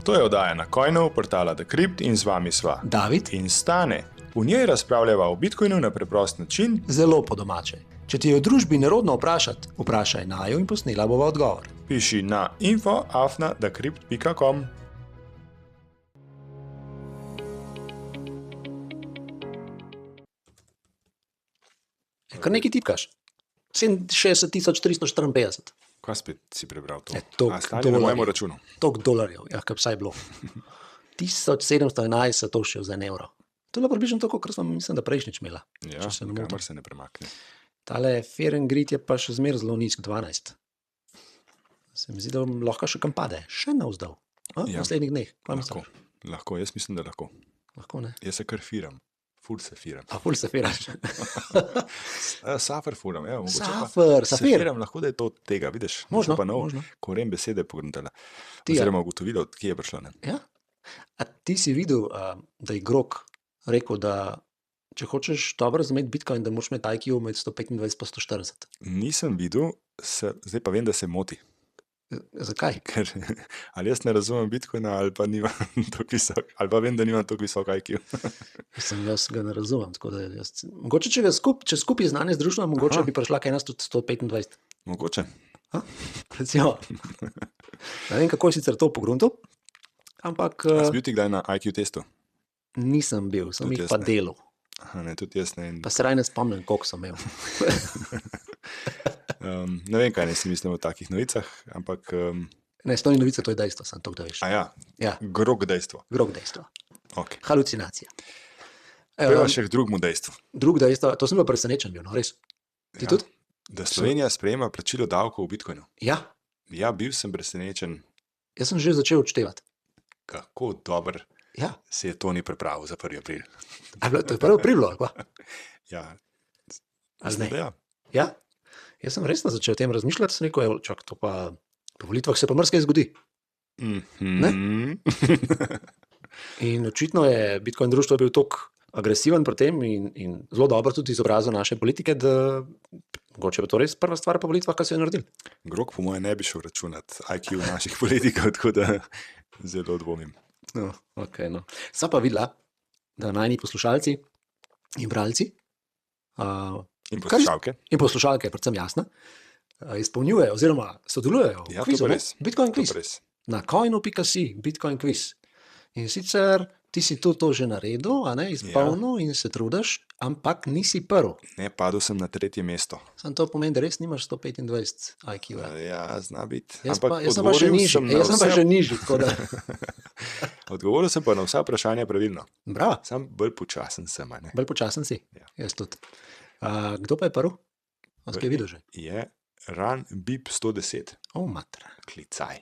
To je oddaja na Coinov, portala Decrypt in z vami sva David in Stane. V njej razpravljava o Bitcoinu na preprost način. Zelo po domače. Če ti je v družbi nerodno vprašati, vprašaj naju in posnela bova odgovor. Piši na info@decrypt.com. Kar nekaj tipkaš. 67.354. Kaj spet si prebral to? Toliko na mojemu računu. Toliko dolarjev, ja, kaj vsaj bilo. 1711 se to še za €1. To je bilo približno tako, kar sem mislim, da prejšnjič imela. Ja, če se ne kamor motim. se ne premakne. Tale Fahrenheit je pa še zmeraj zelo nizk, 12. Se mi zdi, da lahko še kam pade. Še navzdol. V Ja. naslednjih dneh. Kaj Lahko, misliš? lahko, jaz mislim, da lahko. Lahko ne. Jaz se kar firam. Ful se firam. A ful se firaš. Safer furam, ja. mogoče pa Safir, se safir. firam, lahko da je to od tega, vidiš. Možno, Sem pa nov možno. koren besede pogrunitela. Ti, ja. Oziroma ugotovila, od kje je prišlo. Ne? Ja. A ti si videl, da je Grok rekel, da če hočeš dobro razumeti Bitcoin, da moraš imeti IQ med 125 in 140. Nisem videl, zdaj pa vem, da se moti. Zakaj? Ker ali jaz ne razumem Bitcoina, ali pa nimam tako visok, ali pa vem, da nimam tako visok IQ. Jaz ga ne razumem. Tako da mogoče, če skupaj znanje združimo, mogoče bi prišla kaj na 125. Mogoče. Recimo. Ne vem, kako je sicer to pogruntil, ampak Si bil ti kdaj na IQ testu? nisem bil, sem Tudi jih jaz pa ne. delal. Aha, ne, tudi jaz ne. Pa se raj ne spomnim, koliko sem imel. Ne vem, kaj ne si mislim o takih novicah, ampak Ne, to ni novica, to je dejstvo, sem to, da veš. ja, Ja, grog dejstvo. Grok dejstvo. Okay. Halucinacija. Peva še k drugemu dejstvu. Drug dejstvo, to sem bil presenečen bil, no res. Ti Ja, tudi? da Slovenija sprejema plačilo davkov v Bitcoinu. Ja, Ja, bil sem presenečen, jaz sem že začel odštevati. kako dobro Ja, se je Toni pripravil za 1. april. to je prvo aprilo, ali pa? Ja, Ali mislim, ne? da ja. Ja, jaz sem resno začel o tem razmišljati, sem rekel, evo, čak, to pa po volitvah se pa marsikaj zgodi. Mhm. In očitno je Bitcoin društvo bil tako agresiven pri tem in zelo dobro tudi izobrazil naše politike, da mogoče je to res prva stvar po volitvah, kar so jo naredili. Grog po mojem ne bi šel računati IQ naših politikov, tako da zelo dvomim. No, okay, no. Sva pa videla, da najni poslušalci in bralci In poslušalke? in poslušalke, predvsem jasno, izpolnjujejo oziroma sodelujejo v Ja, to kvizu, pa ne? res. Bitcoin To kviz. pa res. Na coinu.si, Bitcoin quiz. In sicer ti si to že naredil, a ne, izpolnil in se trudiš, ampak nisi prvi. Ne, padel sem na 3. mesto. Sam to pomeni, da res nimaš 125 IQ. Ja, zna biti. Jaz Ampak sem pa še odgovoril nižji, sem na jaz sem pa vse- že nižji, tako da. Odgovoril sem pa na vsa vprašanja pravilno. Bravo, Sam bolj počasen sem, a ne. bolj počasen si. Ja. Jaz tudi. Kdo pa je prvi? Kaj videl že? Je Run Bip 110. Matra. Klicaj.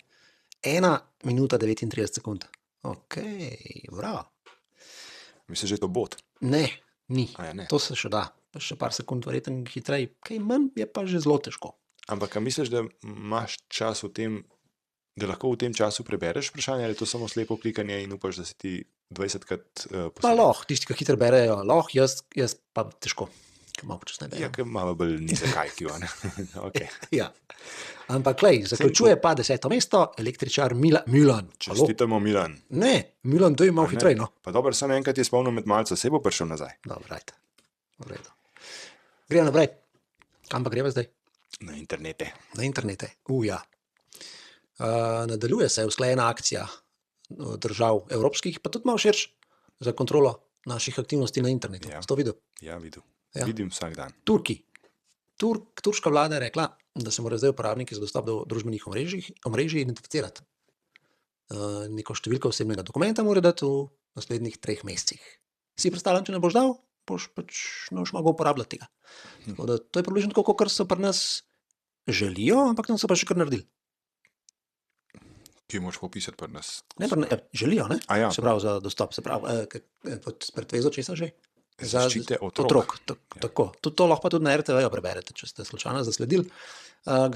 1 minuta 39 sekund. Ok, bravo. Misliš, že je to bot? Ne, ni. A ja, ne. To se še da. Pa še par sekund, verjetno hitreje. Kaj manj je pa že zelo težko. Ampak a misliš, da imaš čas v tem, da lahko v tem času prebereš vprašanje, ali je to samo slepo klikanje in upaš, da si ti 20krat Pa lahko, tisti, ki hitro berejo, lahko, jaz pa težko, ki malo počasneje Ja, berem. ker malo bolj nizek IQ, a ne. Okay. Ja. Ampak, klej, zaključuje pa 10. mesto električar Milan. Halo? Čestitamo, Milan. Ne, Milan, to je malo A ne? hitreje. No. Pa dobro, samo enkrat je spomnil med malce, se bo prišel nazaj. Dobro, ajde. V redu. Gremo naprej. Kam pa greva zdaj? Na internete. Na internete. Ja. Nadaljuje se usklajena akcija držav evropskih, pa tudi malo širš, za kontrolo naših aktivnosti na internetu. Ja. Si to videl? Ja, videl. Ja. Vidim vsak dan. Turki. Turška vlada je rekla, da se morajo zdaj uporabniki za dostop do družbenih omrežij identificirati. Neko številko osebnega dokumenta mora dati v naslednjih 3 mesecih. Si predstavljam, če ne boš dal, boš pač ne boš mogel uporabljati tega. Tako da to je približno tako, kot so pri nas želijo, ampak tam so pa še kar naredili. Ki moraš popisati pri nas. Ne, želijo, ne? A ja. Se pravi za dostop, se pravi, pod pretvezo česa že? Zaščite otrok. Tako. Tudi to lahko pa tudi na RTV-ju preberete, če ste slučajno zasledili.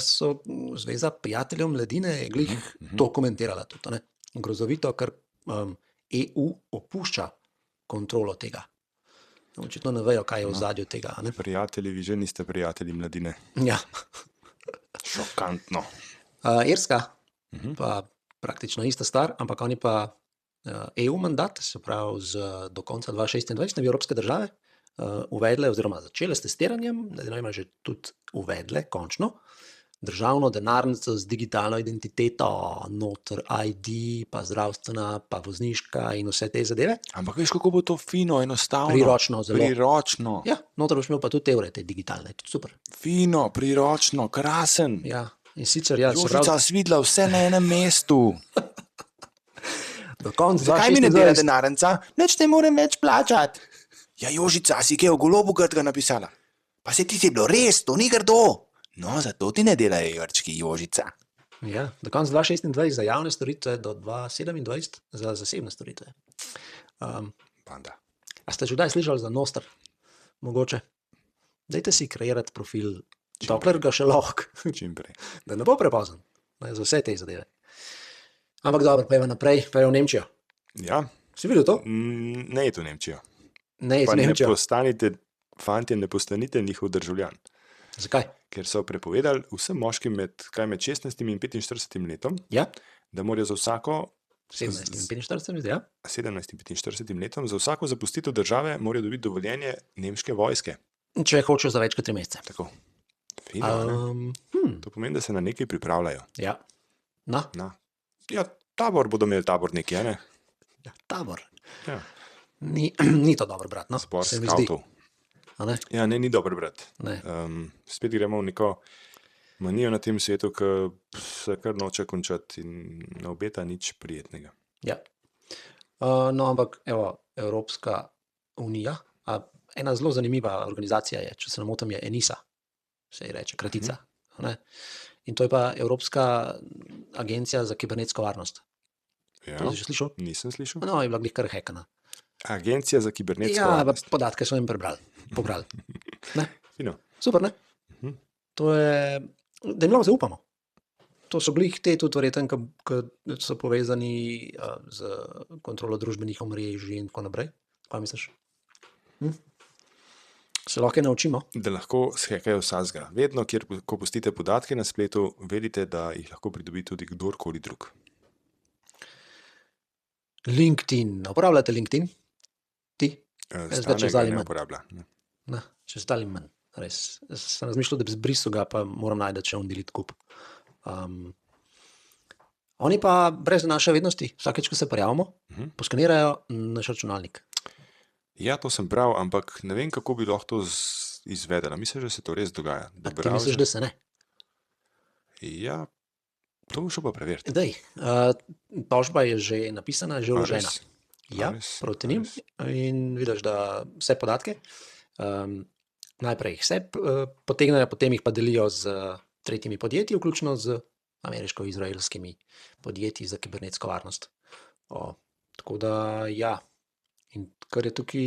So Zveza prijateljev mladine je glih to komentirala tudi, ne? Grozovito, ker EU opušča kontrolo tega. Očitno ne vejo, kaj je v ozadju tega. Ne? Prijatelji, vi že niste prijatelji mladine. Ja. Šokantno. Irska pa praktično ista stvar, ampak oni pa EU mandat, se pravi do konca 2026, ne bi evropske države uvedle oziroma začele s testiranjem, da ima že tudi uvedle, končno, državno denarnico z digitalno identiteto, noter ID, pa zdravstvena, pa vozniška in vse te zadeve. Ampak veš, kako bo to fino, enostavno. Priročno, zelo. Priročno. Ja, noter boš imel pa tudi evre, te digitalne, tudi super. Fino, priročno, krasen. Ja, in sicer ja, Jožica svidla vse na enem mestu. do konca Zakaj mi ne dela 2026 denarnica? Nič ne morem več plačati. Ja, Jožica, si kaj o golobu grga napisala? Pa se ti si bilo res, to ni grdo. No, zato ti ne delajo jrčki, Jožica. Ja, do konca 2026 za javne storitve, do 2027 za zasebne storitve. Banda. A ste že kdaj slišali za Nostr? Mogoče. Dajte si kreirati profil, dokler ga še lahko, Čim prej. da ne bo prepozen, ne, za vse te zadeve. Ampak dobro, pojva naprej, pojva v Nemčijo. Ja, Si videl to? ne je to Nemčijo. Ne, Pa iz ne Nemčijo. postanite, fantje, ne postanite njihov državljan. Zakaj? Ker so prepovedali vsem moškim med 16 in 45 letom, Ja, da morajo za vsako 17 in 45, mislim, ja. 17 in 45 letom, za vsako zapustitev države morajo dobiti dovoljenje nemške vojske. Če hočeš za več kot 3 mesece. Tako. Fino, ne? To pomeni, da se na nekaj pripravljajo. Ja. No, Ja, tabor bodo imeli tabor neki, a ne? ja, tabor. Ja, Ni to dobro, brat, no, zbor se mi zdi. skavtov. A ne? Ja, ne, ni dobro, brat. Ne. Spet gremo v neko manijo na tem svetu, ki se kar noče končati in ne obeta nič prijetnega. Ja. No, ampak evo, Evropska unija, ena zelo zanimiva organizacija je, če se ne motim, je ENISA, se ji reče, kratica. Ne? In to je pa Evropska agencija za kibernetsko varnost. Ja, To si že slišal? nisem slišal. No, je bila glih kar hekana. Agencija za kibernetsko Ja, varnost. podatke so jim pobrali. Ne? Fino. Super, ne? To je, da jim lahko zaupamo. To so glih te tudi verjetno, ki so povezani z kontrolo družbenih omrežij in tako naprej. Kaj misliš? Se lahko naučimo? Da lahko shekajo vsazga. Vedno, ko pustite podatke na spletu, vedite, da jih lahko pridobi tudi kdorkoli drug. LinkedIn. Uporabljate LinkedIn? Ti? Zdaj, če Stane ga zdaj ne manj. uporablja. Ne, če zdaj manj. Res. Jaz sem razmišljal, da bi zbrisal ga, pa moram najti še on delete kup. Oni pa brez naše vednosti, vsakeč, ko se prijavimo, poskanirajo naš računalnik. Ja, to sem bral, ampak ne vem, kako bi lahko to izvedela. Mislim, da se to res dogaja. A ti misliš, da se ne? Ja, to boš pa preveriti. Dej, tožba je že napisana, že A, vložena. res? Ja, res? proti A, njim res? in vidiš, da vse podatke najprej jih vse potegnejo, potem jih pa delijo z tretjimi podjetji, vključno z ameriško-izraelskimi podjetji za kibernetsko varnost. Tako da ja, in kar je tukaj,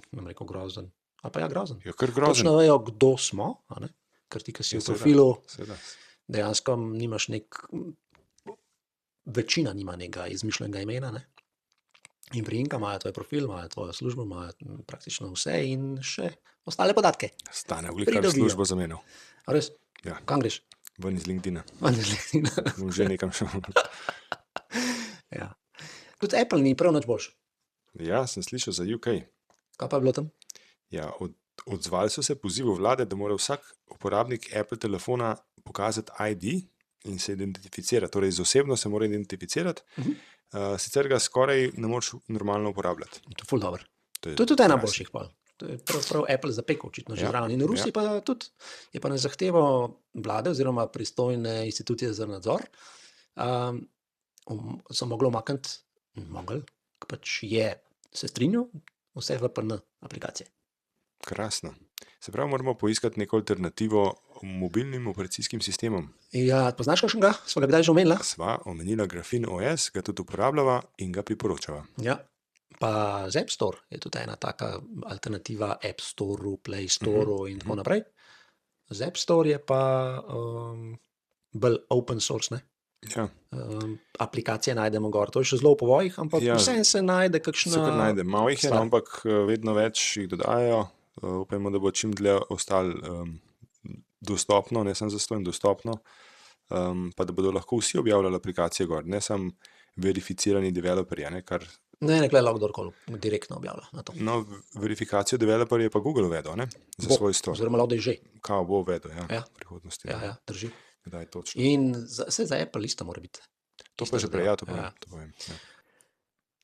ne bom rekel grozen, a pa ja grozen. Ja, kar grozen. Točno vejo, kdo smo, a ne? Ker ti, ki si Ja, v seveda, profilu, seveda. dejansko nimaš večina nima nekega izmišljenega imena, ne? In priimka, imajo tvoj profil, imajo tvojo službo, imajo praktično vse in še ostale podatke. Stane vlikar Pridobijo. službo zamenil. A res? Ja, Kam greš? ven iz LinkedIna. Van iz LinkedIna. Bom že nekam šel. Ja. Tudi Apple ni prav nič boljši. Ja, sem slišal za UK. Kaj pa je bilo tam? Ja, odzvali so se pozivu vlade, da mora vsak uporabnik Apple telefona pokazati ID in se identificirati. Torej, z osebno se mora identificirati, sicer ga skoraj ne moreš normalno uporabljati. To je ful dobro. To To je tudi ena krasno. boljših pol. To je prav Apple zapekel očitno že Ja, zraven. In v Rusiji pa tudi je pa na zahtevo vlade oziroma pristojne institucije za nadzor so mogli umakniti, pač je, se strinjal, vse VPN aplikacije. Krasno. Se pravi, moramo poiskati neko alternativo mobilnim operacijskim sistemom. Ja, poznaš kakšnega? Sva ga kdaj že omenila? Sva omenila Graphene OS, ga tudi uporabljava in ga priporočava. Ja. Pa z App Store je tudi ena taka alternativa App Storeu, Play Storeu in tako naprej. Z App Store je pa bolj open source, ne? Ja, Aplikacije najdemo gor, to je še zelo v povojih, ampak Ja, vseeno se najde kakšna... se kar najde. Malo jih je, stvar. ampak vedno več jih dodajajo. Upajmo, da bo čim dlje ostalo dostopno, ne samo zastonj dostopno. pa da bodo lahko vsi objavljali aplikacije gor, ne samo verificirani developerji, ne, kar Ne, nekaj lahko kdorkoli direktno objavlja na to. no, verifikacijo developerja je pa Google uvedel, ne, za Bo, svoj store. oziroma lahko da je že. Kao bo uvedel, ja, Ja. v prihodnosti. Ja, drži. Kdaj točno? In vse za Apple isto mora biti. To Ista pa že zadeva. prej, ja, to Ja. povem.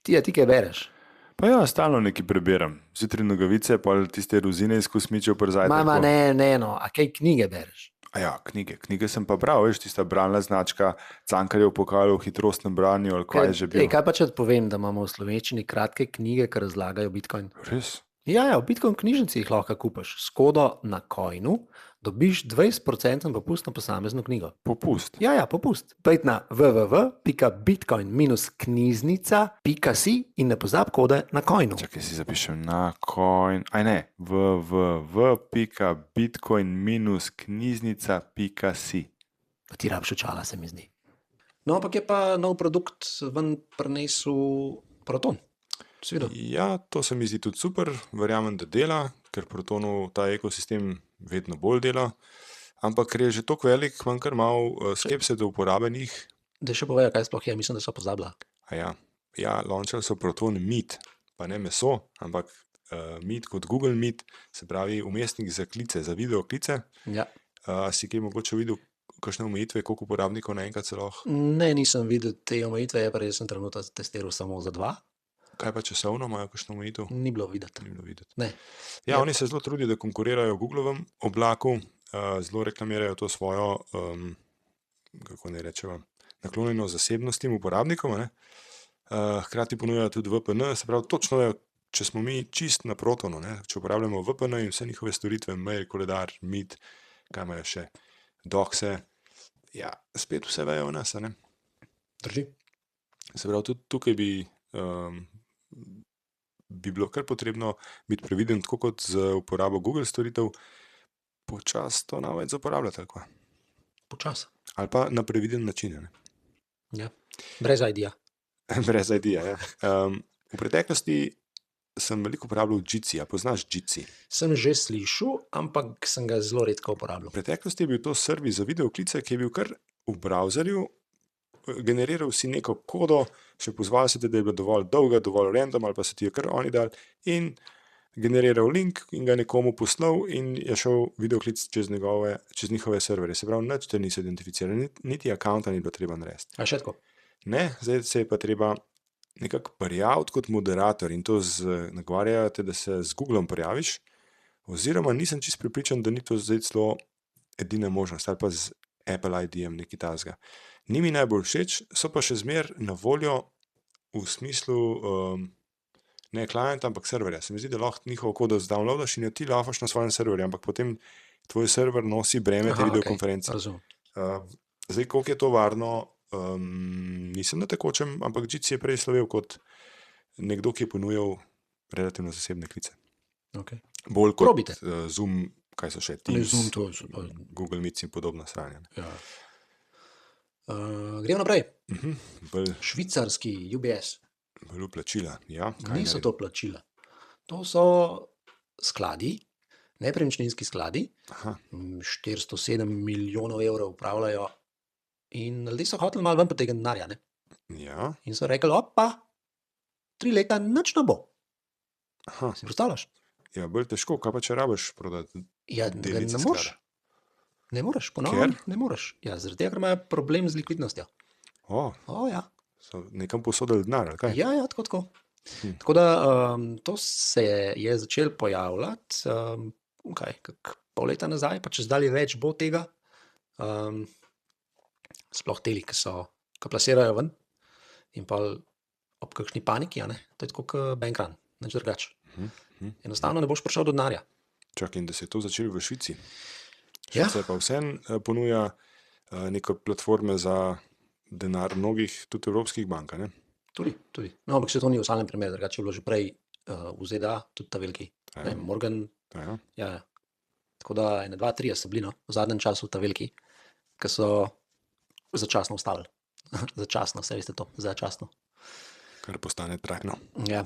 Ja. Ti kaj bereš? Pa ja, stalno nekaj preberem. Zjutraj nogavice, pa tiste rozine iz kosmičev przajte. Ne, no, a kaj knjige bereš? A ja, knjige sem pa bral, veš, tista bralna značka, Cankarjev pokal v hitrostnem branju, ali kaj je že bil. Kaj pa če povem, da imamo v slovenščini kratke knjige, ki razlagajo Bitcoin? Res? Ja, v Bitcoin knjižnici jih lahko kupiš. S kodo na coinu dobiš 20% popust na posamezno knjigo. Popust. Ja, popust. Pojdite na www.bitcoin-knjižnica.si in ne pozab kode na coinu. Čakaj, si zapišem na coin, www.bitcoin-knjižnica.si. Pa ti rabiš očala, se mi zdi. No, ampak je pa nov produkt ven prinesel Proton. Si videl? Ja, to se mi zdi tudi super, verjamem, da dela, ker Protonov ta ekosistem vedno bolj dela, ampak ker je že toliko velik, imam kar malo skepse do uporabe njih. Da še povejo, kaj sploh je, mislim, da so pozabila. Ja, launchali so Proton Meet, pa ne meso, ampak Meet kot Google Meet, se pravi umestnik za klice, za video klice. Ja. Si kaj mogoče videl, kakšne omejitve, koliko uporabnikov naenkrat se lahko? Ne, nisem videl te omejitve, je pa res sem trenutno testiral samo za 2. Kaj pa časovno, imajo kakšno omejitev? Ni bilo videti. Ni bilo videti. Ne. Ja, oni se zelo trudijo, da konkurirajo Googlovem oblaku, zelo reklamirajo to svojo, kako ne rečeva, naklonjeno zasebnostim uporabnikom, ne? Hkrati ponujajo tudi VPN, se pravi, točno je, če smo mi čist na Protonu, ne? Če uporabljamo VPN in vse njihove storitve, mail, koledar, Meet, kaj imajo še, Doxe, ja, spet vse vejo o nas, ne? Drži. Se pravi, tudi tukaj bi bilo kar potrebno biti previden, tako kot z uporabo Google storitev, počas to naveč uporabljati, ali kva. Počas. Ali pa na previden način, ne? Ja. Brez ID-ja. Brez ID-ja, ja. V preteklosti sem veliko uporabljal Jitsi, a poznaš Jitsi? Sem že slišal, ampak sem ga zelo redko uporabljal. V preteklosti je bil to servis za videoklice, ki je bil kar v browserju, generiral si neko kodo, še pozval se te, da je bila dovolj dolga, dovolj random, ali pa se ti je kar oni dal in generiral link in ga nekomu poslal in je šel videoklic čez njihove serverje. Se pravi, nič te niso identificirali, niti accounta ni bilo treba narediti. A še tako? Ne, zdaj se je pa treba nekako prijaviti kot moderator in to nagovarjajo te, da se z Googlom prijaviš, oziroma nisem čisto prepričan, da ni to zdaj celo edina možnost, ali pa z Apple ID-jem nekaj takega. Ni mi najbolj všeč, so pa še zmer na voljo v smislu ne client, ampak serverja. Se mi zdi, da lahko njihovo kodo zdownloadaš in jo ti laufaš na svojem serverju, ampak potem tvoj server nosi breme te videokonference. Razumem. Zdaj, koliko je to varno, nisem na tekočem, ampak Jitsi je prej slovel kot nekdo, ki je ponujal relativno zasebne klice. Okay. Bolj kot Probite. Zoom, kaj so še, Ne, Teams, Zoom to. Google Meets in podobna sranja. Ja. Gremo naprej. Bolj Švicarski UBS. vplačila, ja. Niso to plačila. To so skladi, nepremičninski skladi, Aha, 407 milijonov evrov upravljajo in ljudje so hoteli malo ven potegniti denarja, ne? ja, In so rekli, opa, 3 leta nič ne bo. aha. Si predstavljaš? Ja, bolj težko, kaj pa če rabiš prodati Ja, delnice ne moreš. sklada? Ne moreš, ponovno Ker? ne moreš. Ja, zaradi tega, ker imajo problem z likvidnostjo. Ja. So nekam posodili denar, ali kaj? Ja, tako. Tako da to se je začelo pojavljati, pol leta nazaj, pa čez dalje več bo tega. Sploh teli, ki plasirajo ven in pa ob kakšni paniki, a ne? To je tako kot bankrun, nič drugače. Enostavno ne boš prišel do denarja. Čakaj, in da se je to začelo v Švici. Ja. Švica pa vseeno ponuja neko platforme za denar mnogih, tudi evropskih bank, ne? Tudi. No, ampak še to ni v samem primeru, drugače je bilo že prej v ZDA, tudi ta veliki. Ja. Morgan, Ja. ja. Tako da 1, 2, 3 so bili, no, v zadnjem času ta veliki, ki so začasno ustavili. Začasno, vse veste to, začasno. Kar postane trajno. Ja.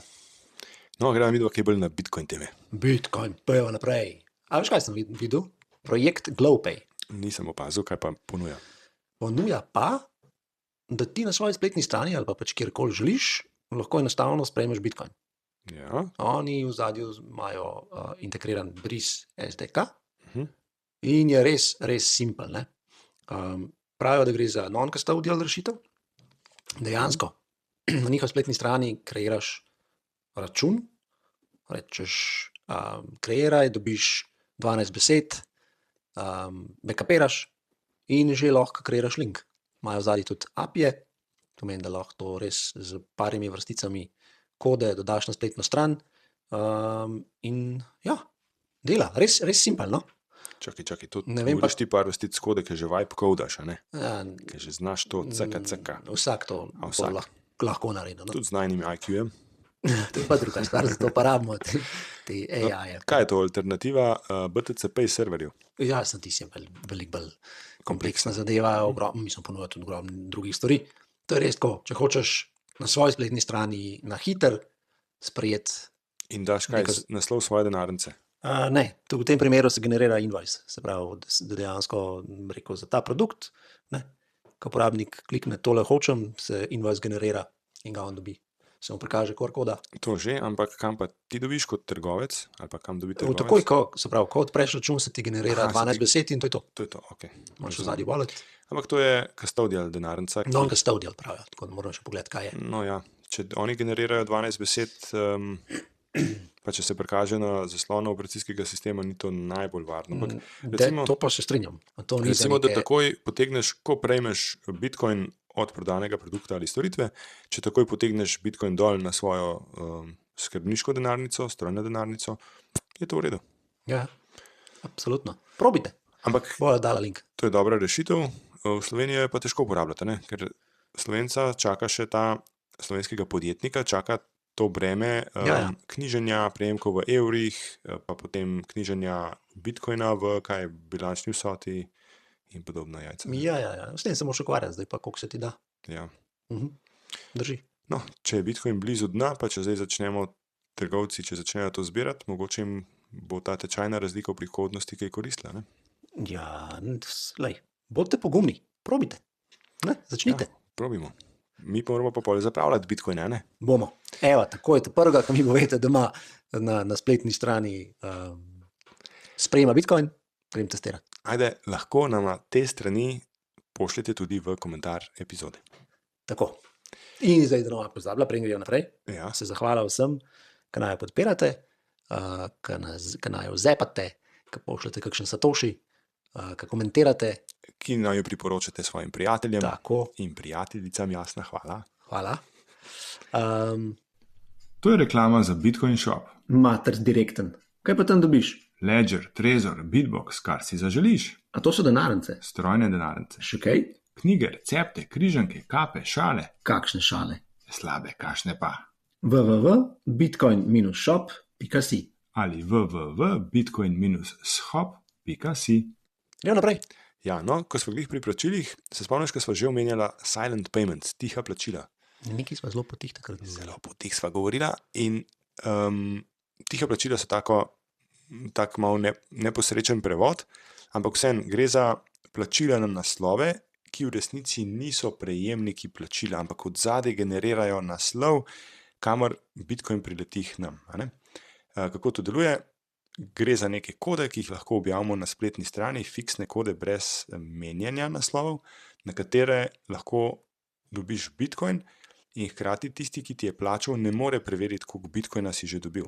No, gremo videti, kaj bolj na Bitcoin teme. Bitcoin, pojeva naprej. A veš, kaj sem videl? Projekt GlowPay. Nisem opazil, kaj pa ponuja. Ponuja pa, da ti na svoji spletni strani ali pa pač kjerkoli želiš, lahko enostavno sprejmeš Bitcoin. Ja. Oni v zadju imajo integriran bris SDK Mhm. in je res, res simpel. Pravijo, da gre za non-custodial rešitev. Dejansko na njihovi spletni strani kreiraš račun, rečeš, kreiraj, dobiš 12 besed, backupiraš in že lahko kreiraš link. Imajo zadnji tudi API-je, to pomeni, da lahko to res z parimi vrsticami kode dodaš na spletno stran in ja, dela, res, res simpel, no? Čakaj, to Ne vem govoriš ti par vrstic kode, ki že vibe kodaš, a ne? Ja, Ki že znaš to cka. vsak to vsak. lahko naredi. No? Tudi z najnim IQ-jem. To je pa druga stvar, zato pa rabimo te AI-je. Kaj je to alternativa BTC-Pay serverju? Ja, sem ti veliko bolj kompleksna zadeva, mislim, ponuja tudi ogromno drugih stvari. To je res tako, če hočeš na svoji spletni strani na hiter sprejeti. In daš kaj, naslov svoje denarnice? Ne, v tem primeru se generira invoice, se pravi, da dejansko rekel za ta produkt, ne, ko uporabnik klikne tole hočem, se invoice generira in ga on dobi. Se mu prikaže QR koda. To že, ampak kam pa ti dobiš kot trgovec? Ali pa kam dobi trgovec? Takoj, ko odpreš račun, se ti generira 12 besed in to je to. To je to, ok. Imaš v zadnji wallet. Ampak to je custodial denarnica. Non-custodial pravijo, tako da moram še pogledati, kaj je. No ja, če oni generirajo 12 besed, pa če se prikaže na zaslonu operacijskega sistema, ni to najbolj varno. Ampak, recimo, to pa se strinjam. To ni recimo, za neke... da takoj potegneš, ko prejmeš Bitcoin od prodanega produkta ali storitve, če takoj potegneš Bitcoin dol na svojo skrbniško denarnico, strojno denarnico, je to v redu. Ja, absolutno. Probite. Ampak bojo dala link. To je dobra rešitev, v Sloveniji je pa težko uporabljati, ne? Ker Slovenca čaka še slovenskega podjetnika, čaka to breme knjiženja prejemkov v evrih, pa potem knjiženja Bitcoina v bilančni vsoti in podobno jajca. Ja, s tem se moraš ukvarjati, zdaj pa koliko se ti da. Ja. Drži. No, če je Bitcoin blizu dna, pa če zdaj začnemo trgovci, če začnejo to zbirati, mogoče jim bo ta tečajna razlika v prihodnosti kaj koristila, ne? Ja, lej, bodite pogumni, probite, ne, začnite. Ja, probimo. Mi pa moramo pa pol zapravljati Bitcoine, ne? Bomo. Evo, tako je to prvega, ko mi povete, da ima na spletni strani sprejema Bitcoin, grem testirati. Ajde, lahko nam te strani pošljete tudi v komentar epizode. Tako. In zdaj, da nova pozabila, preden gremo naprej, se zahvala vsem, ki naj jo podpirate, ki naj jo vzepate, ki pošljete kakšen satoshi, ki komentirate. Ki naj jo priporočate svojim prijateljem. Tako. In prijateljicam, jasna, hvala. Hvala. To je reklama za Bitcoin Shop. Mater direkten. Kaj pa tam dobiš? Ledger, Trezor, Bitbox, kar si zaželiš. A to so denarnice? Strojne denarnice. Še kaj? Knjige, recepte, križanke, kape, šale. Kakšne šale? Slabe, kakšne pa. www.bitcoin-shop.si ali www.bitcoin-shop.si. Gremo naprej. Ja, no, ko smo glih pri plačilih, se spomniš, ko smo že omenjala silent payments, tiha plačila. Nekaj smo zelo potih takrat. Zelo potih sva govorila in tiha plačila so tak malo neposrečen prevod, ampak vseeno gre za plačila na naslove, ki v resnici niso prejemniki plačila, ampak od zadaj generirajo naslov, kamor Bitcoin prileti k nam. Kako to deluje? Gre za neke kode, ki jih lahko objavimo na spletni strani, fiksne kode brez menjanja naslovov, na katere lahko dobiš Bitcoin in hkrati tisti, ki ti je plačal, ne more preveriti, koliko Bitcoina si že dobil.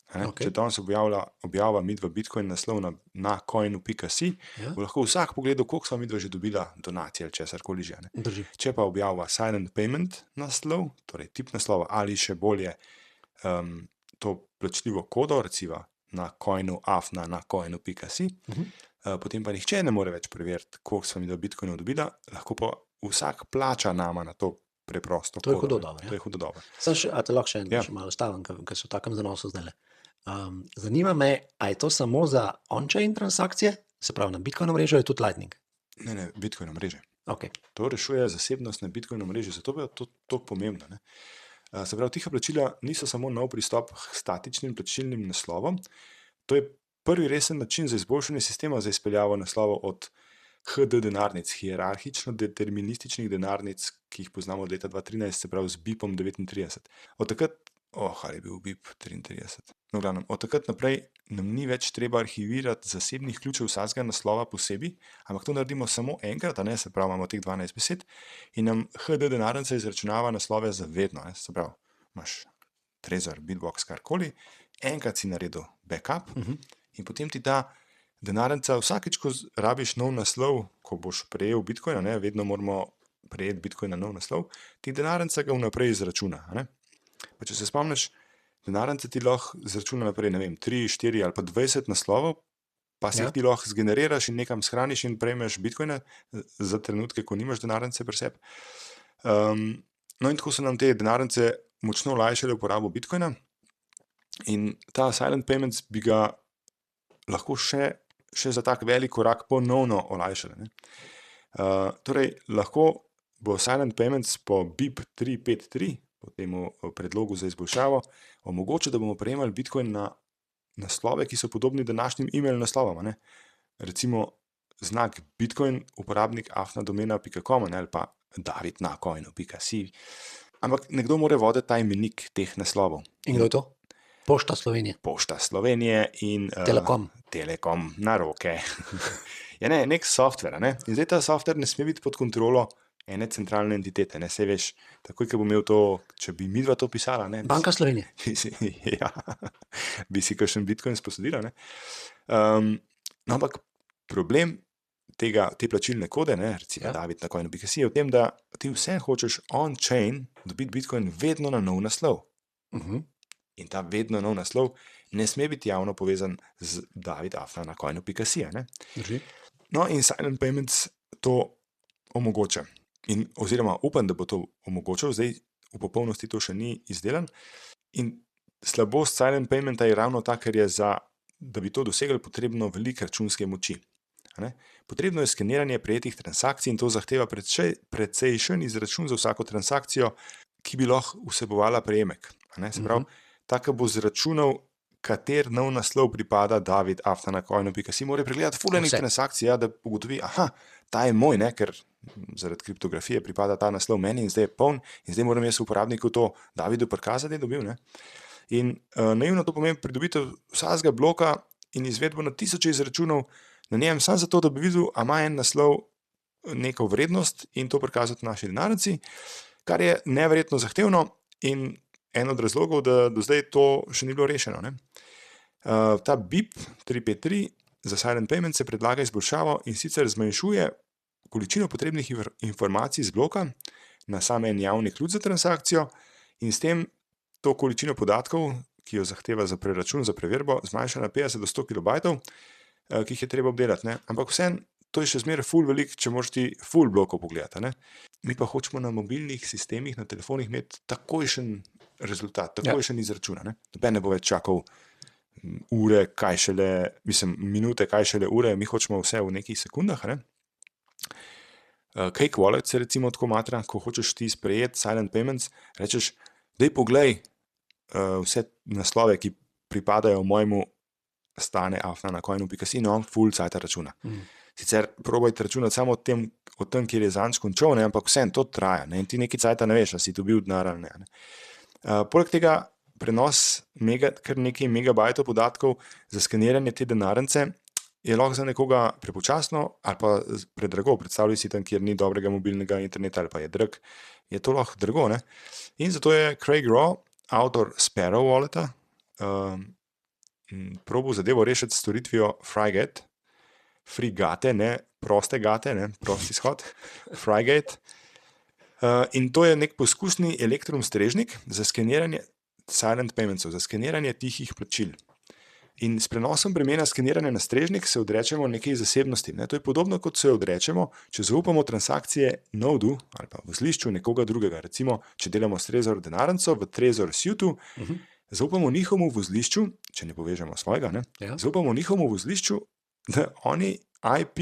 Okay. Če danes objavlja midva Bitcoin naslov na coinu.si, bo lahko vsak pogledal, koliko sva midva že dobila donacije ali česarkoli že. Če pa objavlja silent payment naslov, torej tip naslova ali še bolje to plačljivo kodo, recimo na coinu na coinu.si, potem pa nihče ne more več preveriti, koliko sva midva Bitcoinov dobila, lahko pa vsak plača nama na to preprosto. To je hudo dobro. To je hudo dobro. A te lahko še malo stavim, ker so v takem zanosu zdaj. Zanima me, a je to samo za on-chain transakcije, se pravi na Bitcoin mrežo, je tudi Lightning? Ne, Bitcoin mreže. Okay. To rešuje zasebnost na Bitcoin mreži, zato je to pomembno. Ne? Se pravi, tiha plačila niso samo nov pristop k statičnim plačilnim naslovom, to je prvi resen način za izboljšanje sistema za izpeljavo naslovov od HD denarnic, hierarhično determinističnih denarnic, ki jih poznamo od leta 2013, se pravi z BIP-om 39. Od takrat, ali je bil BIP 33. No, glavnem, od takrat naprej nam ni več treba arhivirati zasebnih ključev vsakega naslova posebej, ampak to naredimo samo enkrat, se pravi, imamo teh 12 besed in nam HD denarnica izračunava naslove za vedno, se pravi, imaš Trezor, Bitbox, karkoli, enkrat si naredil backup in potem ti ta denarnica vsakeč, ko rabiš nov naslov, ko boš prejel Bitcoina, vedno moramo prejeti Bitcoin na nov naslov, ti denarnica ga vnaprej izračuna. Pa če se spomniš, denarnica ti lahko izračuna naprej, 3, 4 ali pa 20 naslovov, pa si jih ti lahko zgeneriraš in nekam shraniš in prejmeš Bitcoina za trenutke, ko nimaš denarnice pri sebi. No in tako so nam te denarnice močno olajšale uporabo Bitcoina in ta Silent Payments bi ga lahko še za tak velik korak ponovno olajšale. Torej, lahko bo Silent Payments po BIP 353, po temu predlogu za izboljšavo, omogočil, da bomo prejemali Bitcoin na naslove, ki so podobni današnjim e-mail naslovom. Recimo znak Bitcoin, uporabnik afnadomena.com ali pa davidnacoinu.si. Ampak nekdo mora voditi ta imenik teh naslovov. In kdo je to? Pošta Slovenije. Pošta Slovenije in Telekom na roke. Je nek softver. In zdaj ta softver ne sme biti pod kontrolo ene centralne entitete. Sej veš, takoj, ko bo imel to, če bi midva to pisala. Banka Slovenije. Ja, bi si kakšen Bitcoin sposodila. Ampak problem te plačilne kode, recimo davidnacoinu.si, je v tem, da ti vse hočeš on-chain dobiti Bitcoin vedno na nov naslov. In ta vedno nov naslov ne sme biti javno povezan z davidnacoinu.si. No in Silent Payments to omogoča. Oziroma upam, da bo to omogočal, zdaj v popolnosti to še ni izdelan. In slabost Silent Paymenta je ravno ta, ker je da bi to dosegli, potrebno veliko računske moči. Potrebno je skeniranje prejetih transakcij in to zahteva precejšen izračun za vsako transakcijo, ki bi lahko vsebovala prejemek. Se pravi, tako bo zračunal, kater nov naslov pripada davidnacoinu.si, mora pregledati fulejnih transakcij, da ugotovi, ta je moj, ker zaradi kriptografije pripada ta naslov meni in zdaj je poln in zdaj moram jaz uporabniku to Davidu prikazati, da je dobil. In naivno to pomeni pridobitev vsakega bloka in izvedbo na tisoče izračunov na njem, samo zato, da bi videl, a ima en naslov neko vrednost in to prikazati v naši denarnici, kar je neverjetno zahtevno in en od razlogov, da do zdaj to še ni bilo rešeno. Ta BIP 353 za Silent Payment se predlaga izboljšavo in sicer zmanjšuje količino potrebnih informacij z bloka na sam en javni ključ za transakcijo in s tem to količino podatkov, ki jo zahteva za preračun, za preverbo, zmanjša na 50 do 100 kilobajtov, ki jih je treba obdelati. Ampak vseeno, to je še zmeraj ful velik, če moraš ti ful blokov pogledati. Mi pa hočemo na mobilnih sistemih, na telefonih imeti takojšen rezultat, takojšen izračun. Noben ne bo več čakal ure, minute, kaj šele ure, mi hočemo vse v nekih sekundah. Cake Wallet se recimo tako matra, ko hočeš ti sprejeti Silent Payments, rečeš, daj poglej vse naslove, ki pripadajo mojemu afnacoinu.si, no, full cajta računa. Sicer probajte računati samo o tem, kjer je zanj končal, ampak vsem to traja. In ti nekaj cajta ne veš, a si dobil denar ali ne. Poleg tega prenos kar nekaj megabajtov podatkov za skeniranje te denarnice je lahko za nekoga prepočasno ali pa predrago. Predstavljaj si tam, kjer ni dobrega mobilnega interneta ali pa je drag, je to lahko drago. In zato je Craig Raw, avtor Sparrow Walleta, probal zadevo rešiti s storitvijo Frigate, ne proste gate, ne prosti shod, Frigate. In to je nek poskusni elektron strežnik za skeniranje Silent Paymentsov, za skeniranje tihih plačil. In s prenosom bremena skeniranja na strežnik se odrečemo nekaj zasebnosti. To je podobno, kot se odrečemo, če zaupamo transakcije nodu ali pa vozlišču nekoga drugega. Recimo, če delamo s Trezor denarnico v Trezor Suitu, zaupamo njihovemu vozlišču, če ne povežemo svojega, zaupamo njihovemu vozlišču, da oni IP,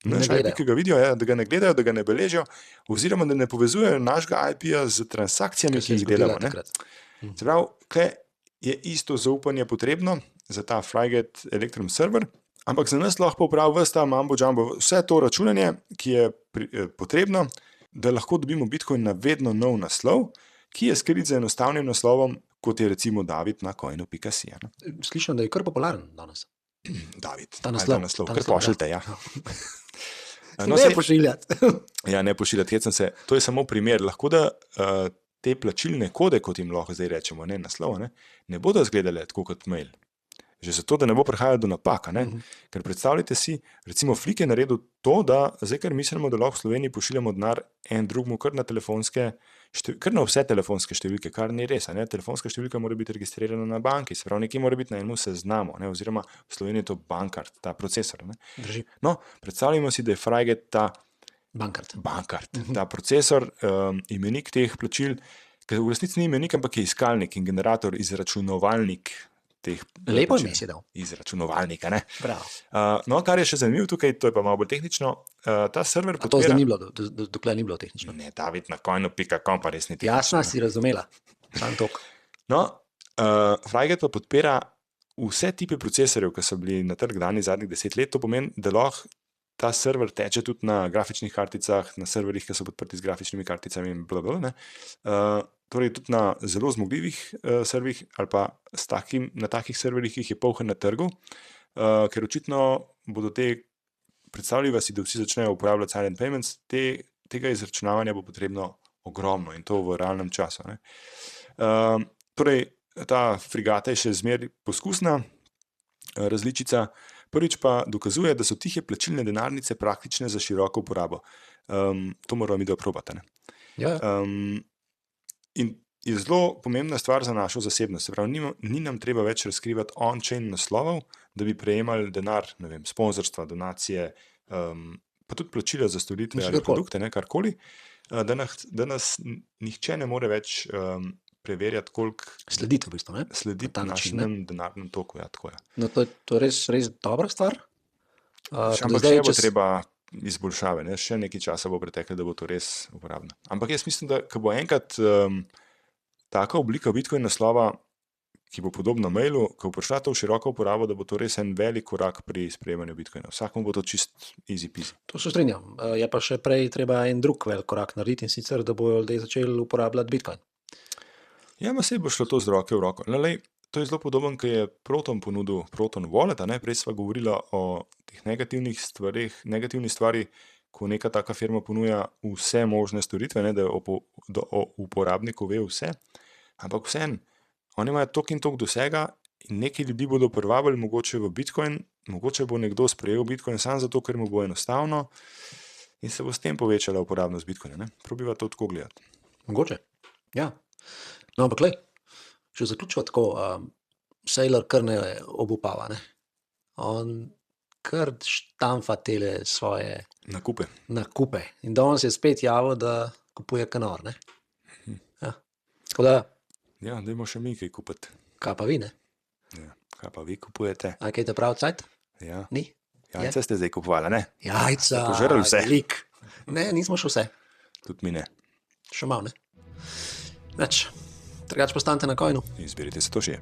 ki ga vidijo, da ga ne gledajo, da ga ne beležijo, oziroma da ne povezujejo našega IP-ja z transakcijami, ki jih delamo. Se pravi, kaj je isto zaupanje potrebno za ta Frigate Electrum server, Ampak za nas lahko popravi vse ta mambo jumbo, vse to računanje, ki je potrebno, da lahko dobimo Bitcoin na vedno nov naslov, ki je skrit za enostavnim naslovom, kot je recimo David na coinu.si. Slišim, da je kar popularen danes. David, Ta naslov, kar pošljite, ja. Ne pošiljati. Ja, ne pošiljati, to je samo primer. Lahko da te plačilne kode, kot jim lahko zdaj rečemo, ne naslov, ne bodo izgledale tako kot mail. Že zato, da ne bo prihajalo do napak. Ker predstavljajte si, recimo Flick je naredil to, da zdaj, ker mislimo, da lahko v Sloveniji pošiljamo denar en drugmu kar na vse telefonske številke, kar ni res. Telefonska številka mora biti registrirana na banki, se pravi, nekje mora biti na enem seznamu, oziroma v Sloveniji je to bankart, ta procesor. No, predstavljamo si, da je Frajget ta bankart, ta procesor, imenik teh plačil, ker v resnici ni imenik, ampak je iskalnik in generator, izračunovalnik teh lepo ime si dal. Izračunovalnika. Bravo. Kar je še zanimivo tukaj, to je pa malo bolj tehnično, ta server podpira... A to zdaj ni bilo, dokler ni bilo tehnično. Ne, David na coinu.com pa res ni tehnično. Jasno, si razumela. Sam tok. No, Frajget pa podpira vse tipe procesorjev, ki so bili na trg dani zadnjih 10 let, to pomeni, da lahko ta server teče tudi na grafičnih karticah, na serverjih, ki so podprti z grafičnimi karticami in blablabla, torej tudi na zelo zmogljivih serverjih ali pa na takih serverjih, ki jih je polno na trgu, ker očitno bodo predstavljiva si, da vsi začnejo uporabljati silent payments, tega izračunavanja bo potrebno ogromno in to v realnem času. Torej, ta frigata je še zmeraj poskusna različica, prvič pa dokazuje, da so tihe plačilne denarnice praktične za široko uporabo. To moramo mi probati. Ja. In je zelo pomembna stvar za našo zasebnost. Se pravi, ni nam treba več razkrivati on-chain naslovov, da bi prejemali denar, ne vem, sponzorstva, donacije, pa tudi plačila za storitve ali produkte, karkoli, da nas nihče ne more več preverjati, koliko slediti v bistvu, slediti našem denarnem toku. Ja, tako je. No, to je res dobra stvar. Ampak še bo treba izboljšave, še nekaj časa bo preteklo, da bo to res uporabno. Ampak jaz mislim, da ko bo enkrat taka oblika Bitcoin naslova, ki bo podobna mailu, ko bo prišla to v široko uporabo, da bo to res en velik korak pri sprejemanju Bitcoina. Vsakom bo to čist easy peasy. To se strinjam. Je pa še prej treba en drug velik korak narediti in sicer, da bojo ljudje začeli uporabljati Bitcoin. Ja, ma sej bo šlo to z roke v roko. To je zelo podoben, ko je Proton ponudil Proton Wallet, prej sva govorila o teh negativnih stvari, ko neka taka firma ponuja vse možne storitve, da o uporabniku ve vse, ampak vseeno, oni imajo toliko in toliko dosega in neki ljudi bodo privabili mogoče v Bitcoin, mogoče bo nekdo sprejel Bitcoin samo zato, ker mu bo enostavno in se bo s tem povečala uporabnost Bitcoina. Probiva to tako gledati. Mogoče, ja. No, ampak če zaključiva tako, Saylor kar ne obupava, on kar štamfa tele svoje nakupe. In danes je spet javil, da kupuje kanor, Ja. Tako da... Ja, dajmo še mi kaj kupiti. Kaj pa vi, Ja, kaj pa vi kupujete? A kaj te pravi cajt? Ja. Ni? Jajca ste zdaj kupovali, ne? Jajca, ste požrli vse? velik. Ne, nismo še vse. Tudi mi ne. Še malo, Drugače postanite na coinu. Izberite se to še.